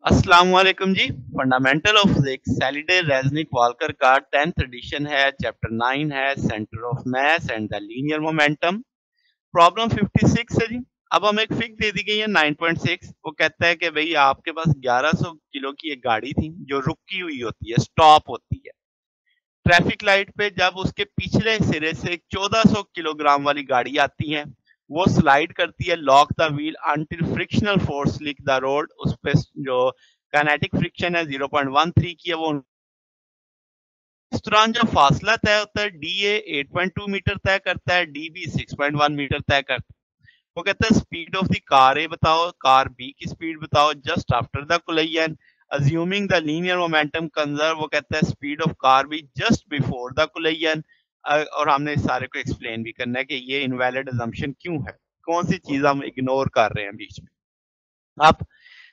अस्सलाम वालेकुम जी। Fundamental of physics Saturday रेज़निक walker का 10th एडिशन है, चैप्टर 9 है centre of mass and the linear momentum. Problem 56 है जी। अब हमें एक फिग दे दी गई है 9.6। वो कहता है कि भाई आपके पास 1100 किलो की एक गाड़ी थी जो रुकी हुई होती है, स्टॉप होती है ट्रैफिक लाइट पे। जब उसके पिछले सिरे से 1400 किलोग्राम वाली गाड़ी आती है, वो स्लाइड करती है, lock the wheel until frictional force लिख द रोड। उस पे जो काइनेटिक फ्रिक्शन है 0.13 की है, वो इस दौरान जो फासला तय होता है डी ए 8.2 मीटर तय करता है, डी बी 6.1 मीटर तय करता है। वो कहता है स्पीड ऑफ द कार ए बताओ, कार बी की स्पीड बताओ just after the collision, assuming the linear momentum conserve. वो कहता है speed of car be just before the collision. और हमने इस सारे को एक्सप्लेन भी करना है कि ये इनवैलिड अजम्पशन क्यों है, कौन सी चीज हम इग्नोर कर रहे हैं बीच में। अब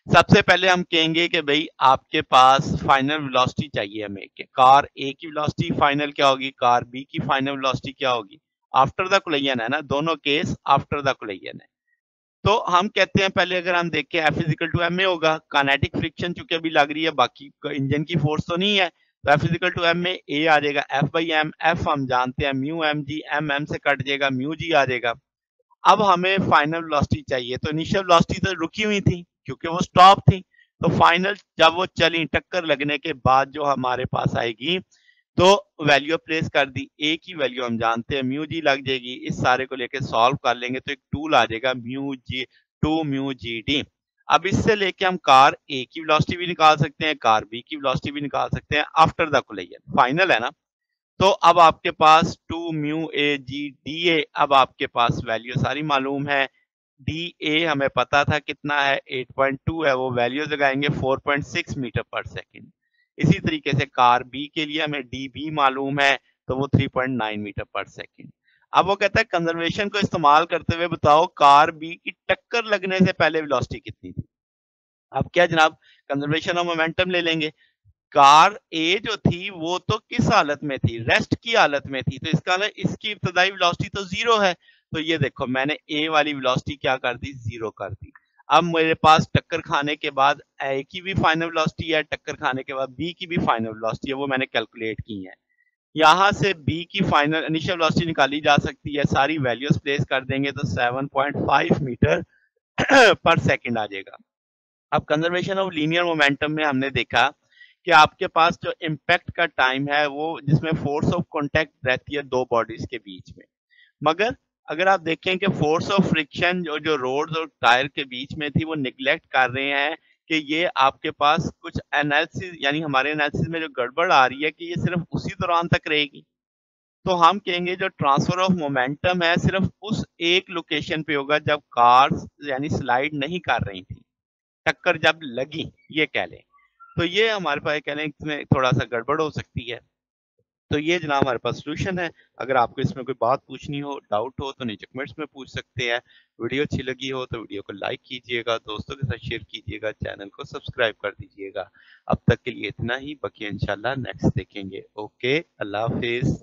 सबसे पहले हम कहेंगे कि भाई आपके पास फाइनल वेलोसिटी चाहिए हमें कि कार ए की वेलोसिटी फाइनल क्या होगी, कार बी की फाइनल वेलोसिटी क्या होगी आफ्टर द कोलिजन, है ना, दोनों केस आफ्टर द कोलिजन है। तो हम कहते हैं पहले अगर हम देखें F equal to M A होगा, काइनेटिक फ्रिक्शन चूंकि अभी लग रही है, बाकी इंजन की फोर्स तो नहीं है, तो एफ इजिकल टू एम में ए आ जाएगा एफ बाई एम। एफ हम जानते हैं mu M G, M M से कट जाएगा, म्यू जी आ जाएगा। अब हमें फाइनल वेलोसिटी चाहिए, तो इनिशियल वेलोसिटी तो रुकी हुई थी क्योंकि वो स्टॉप थी। तो फाइनल जब वो चली टक्कर लगने के बाद जो हमारे पास आएगी, तो वैल्यू प्लेस कर दी, ए की वैल्यू हम जानते हैं म्यू जी लग जाएगी। इस सारे को लेके सॉल्व कर लेंगे तो एक टूल आ जाएगा म्यू जी, 2 म्यू जी डी। अब इससे लेके हम कार ए की वेलोसिटी भी निकाल सकते हैं, कार बी की वेलोसिटी भी निकाल सकते हैं आफ्टर द कोलिजन, फाइनल है ना। तो अब आपके पास 2 mu A G D A, अब आपके पास वैल्यू सारी मालूम है। डी ए हमें पता था कितना है, 8.2 है, वो वैल्यू लगाएंगे 4.6 मीटर पर सेकंड। इसी तरीके से कार बी के लिए हमें डी बी मालूम है, तो वो 3.9 मीटर पर सेकंड। अब वो कहता है कंजर्वेशन को इस्तेमाल करते हुए बताओ कार बी की टक्कर लगने से पहले वेलोसिटी कितनी थी। अब क्या जनाब, कंजर्वेशन ऑफ मोमेंटम ले लेंगे। कार ए जो थी वो तो किस हालत में थी, रेस्ट की हालत में थी, तो इसका मतलब इसकी इब्तदाई वेलोसिटी तो जीरो है। तो ये देखो मैंने ए वाली वेलोसिटी क्या कर दी, जीरो कर दी। अब मेरे पास टक्कर खाने के बाद ए की भी फाइनल वेलोसिटी है, टक्कर खाने के बाद बी की भी फाइनल वेलोसिटी है, वो मैंने कैलकुलेट की है। यहाँ से बी की फाइनल इनिशियल वेलोसिटी निकाली जा सकती है, सारी वैल्यूज प्लेस कर देंगे तो 7.5 मीटर पर सेकंड आ जाएगा। अब कंजर्वेशन ऑफ लीनियर मोमेंटम में हमने देखा कि आपके पास जो इम्पैक्ट का टाइम है वो जिसमें फोर्स ऑफ कांटेक्ट रहती है दो बॉडीज के बीच में, मगर अगर आप देखें कि फोर्स ऑफ फ्रिक्शन जो जो रोड्स और टायर के बीच में थी वो निगलेक्ट कर रहे हैं कि ये आपके पास कुछ एनालिसिस, यानी हमारे एनालिसिस में जो गड़बड़ आ रही है कि ये सिर्फ उसी दौरान तक रहेगी। तो हम कहेंगे जो ट्रांसफर ऑफ मोमेंटम है सिर्फ उस एक लोकेशन पे होगा जब कार्स यानी स्लाइड नहीं कर रही थी, टक्कर जब लगी ये कह लें। तो ये हमारे पास कह लें इसमें थोड़ा सा गड़बड़ हो सकती है। तो ये जनाब हमारे पास सोल्यूशन है। अगर आपको इसमें कोई बात पूछनी हो, डाउट हो तो नीचे कमेंट्स में पूछ सकते हैं। वीडियो अच्छी लगी हो तो वीडियो को लाइक कीजिएगा, दोस्तों के साथ शेयर कीजिएगा, चैनल को सब्सक्राइब कर दीजिएगा। अब तक के लिए इतना ही, बाकी इंशाल्लाह नेक्स्ट देखेंगे। ओके, अल्लाह हाफिज।